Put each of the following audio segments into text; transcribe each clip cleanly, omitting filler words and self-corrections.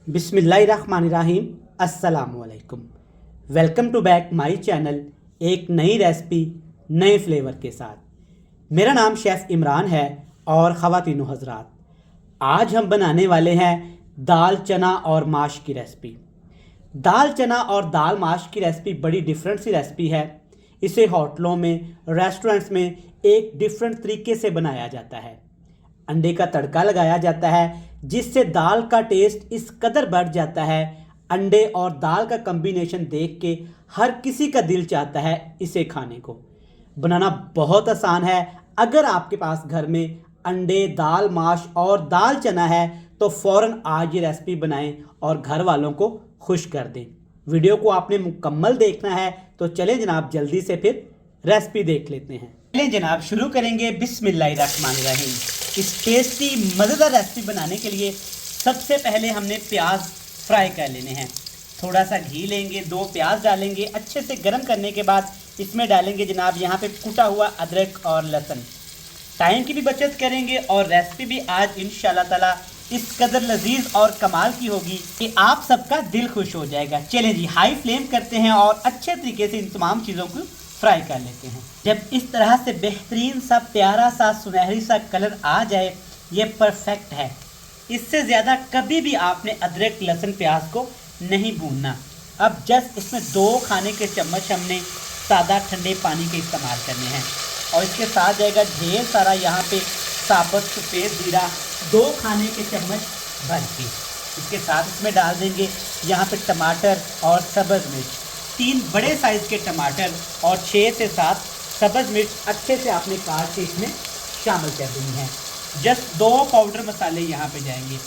बिस्मिल्लाहिर्रहमानिर्रहीम। अस्सलामुअलैकुम। Welcome to back my channel. एक नई रेसिपी नए फ्लेवर के साथ। मेरा नाम शेफ़ इमरान है और ख़वातीनो हज़रात, आज हम बनाने वाले हैं दाल चना और माश की रेसिपी। दाल चना और दाल माश की रेसिपी बड़ी डिफरेंट सी रेसिपी है। इसे होटलों में, रेस्टोरेंट्स में एक डिफरेंट तरीके से बनाया जाता है। अंडे का तड़का लगाया जाता है जिससे दाल का टेस्ट इस कदर बढ़ जाता है। अंडे और दाल का कॉम्बिनेशन देख के हर किसी का दिल चाहता है इसे खाने को। बनाना बहुत आसान है। अगर आपके पास घर में अंडे, दाल माश और दाल चना है तो फ़ौरन आज ये रेसिपी बनाएं और घर वालों को खुश कर दें। वीडियो को आपने मुकम्मल देखना है तो चलें जनाब, जल्दी से फिर रेसिपी देख लेते हैं। चलें जनाब, शुरू करेंगे बिस्मिल्लाहिर्रहमानिर्रहीम। इस टेस्टी मज़ेदार रेसिपी बनाने के लिए सबसे पहले हमने प्याज फ्राई कर लेने हैं। थोड़ा सा घी लेंगे, 2 प्याज डालेंगे, अच्छे से गर्म करने के बाद इसमें डालेंगे जनाब यहाँ पे कुटा हुआ अदरक और लहसुन। टाइम की भी बचत करेंगे और रेसिपी भी आज इंशाल्लाह ताला इस कदर लजीज और कमाल की होगी कि आप सबका दिल खुश हो जाएगा। चलें जी, हाई फ्लेम करते हैं और अच्छे तरीके से इन तमाम चीज़ों को फ्राई कर लेते हैं। जब इस तरह से बेहतरीन सा प्यारा सा सुनहरी सा कलर आ जाए, ये परफेक्ट है। इससे ज़्यादा कभी भी आपने अदरक लहसुन प्याज को नहीं भूनना। अब जस्ट इसमें 2 खाने के चम्मच हमने सादा ठंडे पानी के इस्तेमाल करने हैं और इसके साथ जाएगा ढेर सारा यहाँ पे साबुत सफ़ेद जीरा, 2 खाने के चम्मच भर के। इसके साथ इसमें डाल देंगे यहाँ पे टमाटर और सब्ज़ मिर्च, 3 बड़े साइज़ के टमाटर और 6 से 7 सब्ज़ मिर्च अच्छे से आपने काट के इसमें शामिल कर देनी है। जस्ट 2 पाउडर मसाले यहाँ पे जाएंगे।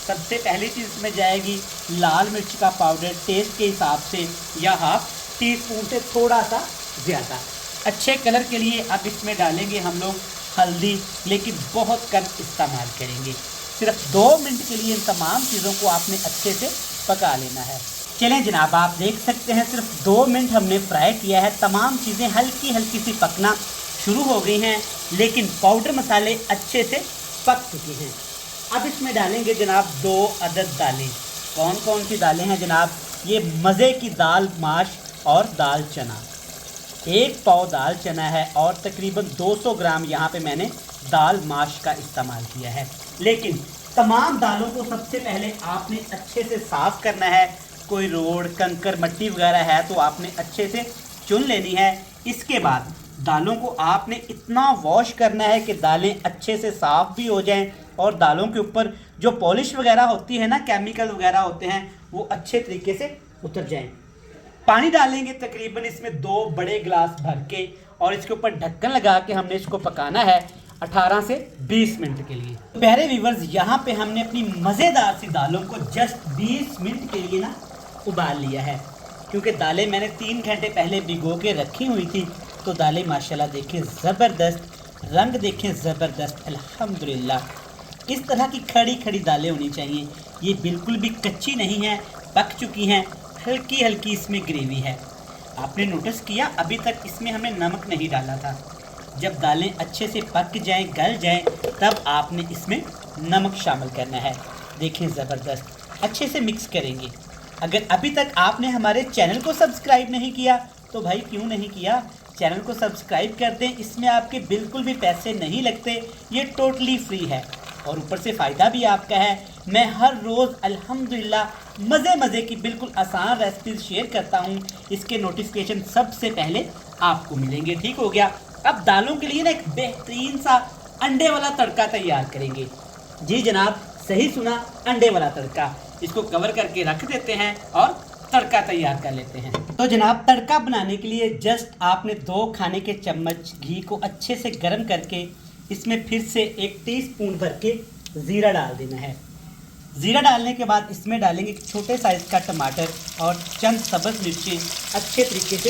सबसे पहली चीज़ इसमें जाएगी लाल मिर्च का पाउडर, टेस्ट के हिसाब से या हाफ टी स्पून से थोड़ा सा ज़्यादा, अच्छे कलर के लिए। अब इसमें डालेंगे हम लोग हल्दी, लेकिन बहुत कम इस्तेमाल करेंगे। सिर्फ 2 मिनट के लिए इन तमाम चीज़ों को आपने अच्छे से पका लेना है। चलें जनाब, आप देख सकते हैं सिर्फ 2 मिनट हमने फ्राई किया है। तमाम चीज़ें हल्की हल्की सी पकना शुरू हो गई हैं, लेकिन पाउडर मसाले अच्छे से पक चुके हैं। अब इसमें डालेंगे जनाब 2 अदद दालें। कौन कौन सी दालें हैं जनाब? ये मज़े की दाल माश और दाल चना। 1 पाव दाल चना है और तकरीबन 200 ग्राम यहाँ पे मैंने दाल माश का इस्तेमाल किया है। लेकिन तमाम दालों को सबसे पहले आपने अच्छे से साफ़ करना है। कोई रोड, कंकर, मट्टी वगैरह है तो आपने अच्छे से चुन लेनी है। इसके बाद दालों को आपने इतना वॉश करना है कि दालें अच्छे से साफ़ भी हो जाएं और दालों के ऊपर जो पॉलिश वगैरह होती है ना, केमिकल वगैरह होते हैं, वो अच्छे तरीके से उतर जाएं। पानी डालेंगे तकरीबन इसमें 2 बड़े गिलास भर के और इसके ऊपर ढक्कन लगा के हमने इसको पकाना है 18 से 20 मिनट के लिए। तो प्यारे व्यूवर्स, यहाँ पे हमने अपनी मज़ेदार सी दालों को जस्ट 20 मिनट के लिए ना उबाल लिया है, क्योंकि दालें मैंने 3 घंटे पहले भिगो के रखी हुई थी। तो दालें माशाल्लाह देखें ज़बरदस्त, रंग देखें ज़बरदस्त, अल्हम्दुलिल्लाह। इस तरह की खड़ी खड़ी दालें होनी चाहिए। ये बिल्कुल भी कच्ची नहीं है, पक चुकी हैं, हल्की हल्की इसमें ग्रेवी है। आपने नोटिस किया अभी तक इसमें हमने नमक नहीं डाला था। जब दालें अच्छे से पक जाएं, गल जाएं, तब आपने इसमें नमक शामिल करना है। देखें ज़बरदस्त, अच्छे से मिक्स करेंगे। अगर अभी तक आपने हमारे चैनल को सब्सक्राइब नहीं किया तो भाई क्यों नहीं किया, चैनल को सब्सक्राइब कर दें। इसमें आपके बिल्कुल भी पैसे नहीं लगते, ये टोटली फ्री है और ऊपर से फ़ायदा भी आपका है। मैं हर रोज़ अल्हम्दुलिल्लाह मज़े की बिल्कुल आसान रेसिपीज़ शेयर करता हूँ। इसके नोटिफिकेशन सबसे पहले आपको मिलेंगे। ठीक हो गया। अब दालों के लिए ना एक बेहतरीन सा अंडे वाला तड़का तैयार करेंगे। जी जनाब, सही सुना, अंडे वाला तड़का। इसको कवर करके रख देते हैं और तड़का तैयार कर लेते हैं। तो जनाब, तड़का बनाने के लिए जस्ट आपने 2 खाने के चम्मच घी को अच्छे से गर्म करके इसमें फिर से 1 टीस्पून भर के ज़ीरा डाल देना है। ज़ीरा डालने के बाद इसमें डालेंगे एक छोटे साइज़ का टमाटर और चंद सब्ज़ मिर्ची अच्छे तरीके से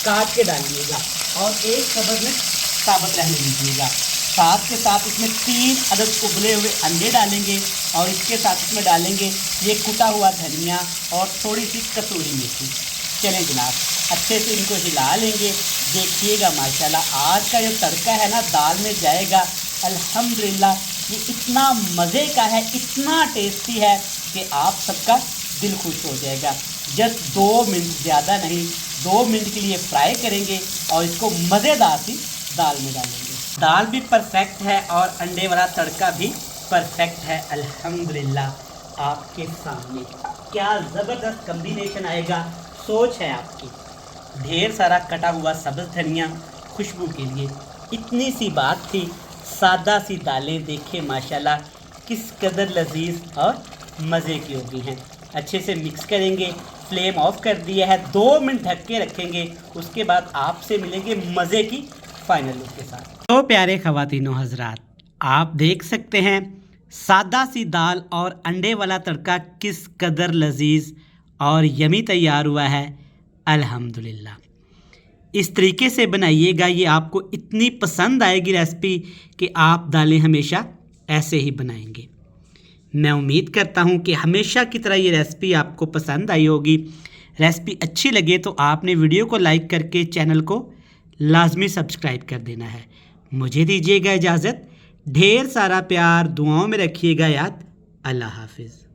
काट के डालिएगा और 1 सब्ज़ मिर्च साबुत रहने दीजिएगा। साथ के साथ इसमें 3 अदद उबले हुए अंडे डालेंगे और इसके साथ इसमें डालेंगे ये कुटा हुआ धनिया और थोड़ी सी कसूरी मेथी। चलें जनाब, अच्छे से इनको हिला लेंगे। देखिएगा माशाल्लाह आज का जो तड़का है ना दाल में जाएगा, अल्हम्दुलिल्लाह। ये इतना मज़े का है, इतना टेस्टी है कि आप सबका दिल खुश हो जाएगा। जस्ट 2 मिनट, ज़्यादा नहीं, 2 मिनट के लिए फ्राई करेंगे और इसको मज़ेदार सी दाल में डालेंगे। दाल भी परफेक्ट है और अंडे वाला तड़का भी परफेक्ट है। अल्हम्दुलिल्लाह आपके सामने क्या ज़बरदस्त कम्बिनेशन आएगा, सोच है आपकी। ढेर सारा कटा हुआ सब्ज़ धनिया खुशबू के लिए। इतनी सी बात थी, सादा सी दालें देखें माशाल्लाह किस कदर लजीज और मज़े की होगी हैं। अच्छे से मिक्स करेंगे, फ्लेम ऑफ कर दिया है, 2 मिनट ढक के रखेंगे। उसके बाद आपसे मिलेंगे मज़े की फाइनल लुक के साथ। तो प्यारे ख़वातीनो हज़रात, आप देख सकते हैं सादा सी दाल और अंडे वाला तड़का किस कदर लजीज और यमी तैयार हुआ है। अल्हम्दुलिल्लाह, इस तरीके से बनाइएगा, ये आपको इतनी पसंद आएगी रेसिपी कि आप दालें हमेशा ऐसे ही बनाएंगे। मैं उम्मीद करता हूँ कि हमेशा की तरह ये रेसिपी आपको पसंद आई होगी। रेसिपी अच्छी लगे तो आपने वीडियो को लाइक करके चैनल को लाजमी सब्सक्राइब कर देना है। मुझे दीजिएगा इजाज़त, ढेर सारा प्यार दुआओं में रखिएगा याद। अल्लाह हाफिज़।